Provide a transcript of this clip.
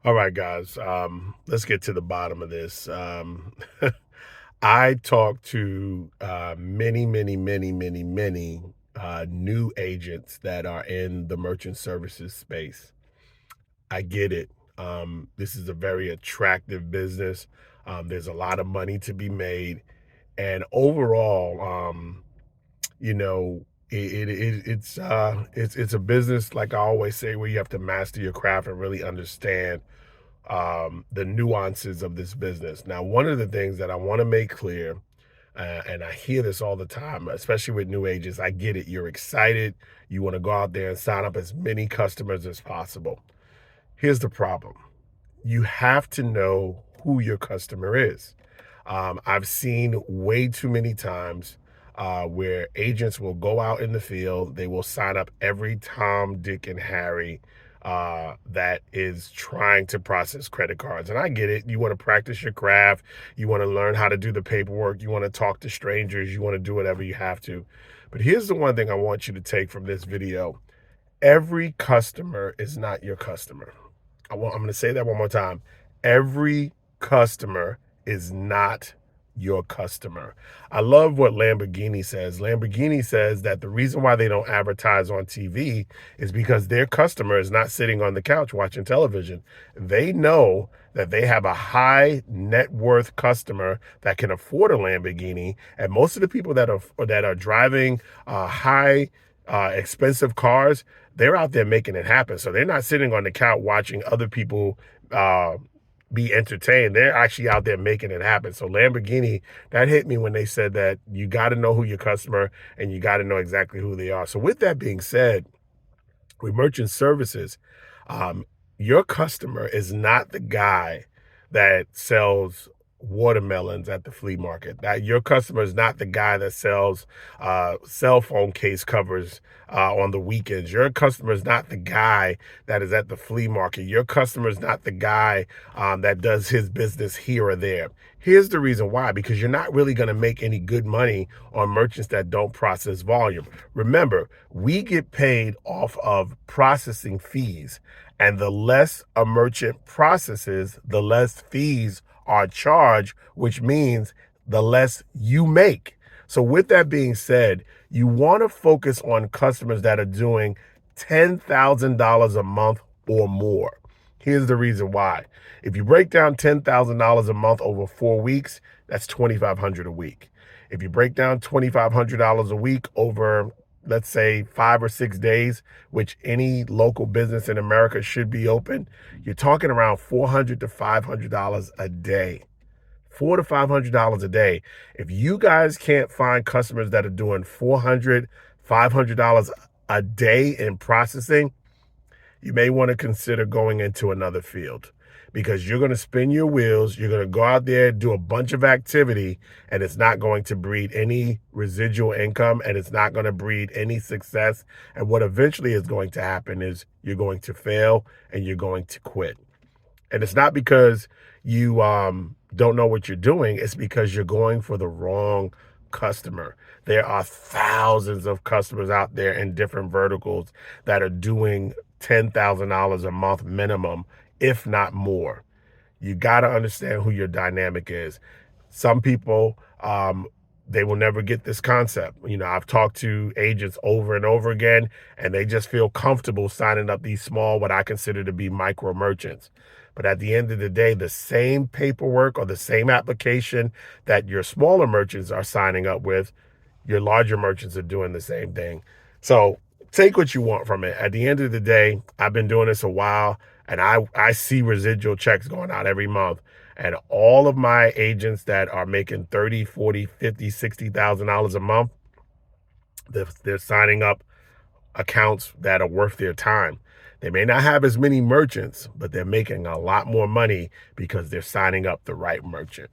All right, guys. Let's get to the bottom of this. I talk to many new agents that are in the merchant services space. I get it. This is a very attractive business. There's a lot of money to be made, and overall, you know, it's a business, like I always say, where you have to master your craft and really understand the nuances of this business. Now, one of the things that I want to make clear, and I hear this all the time, especially with new agents, I get it. You're excited. You want to go out there and sign up as many customers as possible. Here's the problem: you have to know who your customer is. I've seen way too many times where agents will go out in the field, they will sign up every Tom, Dick, and Harry that is trying to process credit cards. And I get it. You want to practice your craft, you want to learn how to do the paperwork, you want to talk to strangers, you want to do whatever you have to. But here's the one thing I want you to take from this video: every customer is not your customer. I'm going to say that one more time. Every customer is not your customer. I love what Lamborghini says. Lamborghini says that the reason why they don't advertise on TV is because their customer is not sitting on the couch watching television. They know that they have a high net worth customer that can afford a Lamborghini, and most of the people that are driving high expensive cars, they're out there making it happen. So they're not sitting on the couch watching other people be entertained. They're actually out there making it happen. So Lamborghini, that hit me when they said that you got to know who your customer and you got to know exactly who they are. So with that being said, with merchant services, um, your customer is not the guy that sells watermelons at the flea market. That your customer is not the guy that sells cell phone case covers on the weekends. Your customer is not the guy that is at the flea market. Your customer is not the guy that does his business here or there. Here's the reason why: because you're not really going to make any good money on merchants that don't process volume. Remember, we get paid off of processing fees, and the less a merchant processes, the less fees are charged, which means the less you make. So with that being said, you want to focus on customers that are doing $10,000 a month or more. Here's the reason why. If you break down $10,000 a month over 4 weeks, that's $2,500 a week. If you break down $2,500 a week over, let's say, 5 or 6 days, which any local business in America should be open, you're talking around $400 to $500 a day. $400 to $500 a day. If you guys can't find customers that are doing $400, $500 a day in processing, you may want to consider going into another field, because you're going to spin your wheels. You're going to go out there, do a bunch of activity, and it's not going to breed any residual income, and it's not going to breed any success. And what eventually is going to happen is you're going to fail and you're going to quit. And it's not because you don't know what you're doing. It's because you're going for the wrong customer. There are thousands of customers out there in different verticals that are doing $10,000 a month minimum, if not more. You got to understand who your dynamic is. Some people, they will never get this concept. I've talked to agents over and over again, and they just feel comfortable signing up these small, what I consider to be micro merchants. But at the end of the day, the same paperwork or the same application that your smaller merchants are signing up with, your larger merchants are doing the same thing. So take what you want from it. At the end of the day, I've been doing this a while, and I see residual checks going out every month. And all of my agents that are making 30, 40, 50, $60,000 a month, they're signing up accounts that are worth their time. They may not have as many merchants, but they're making a lot more money because they're signing up the right merchant.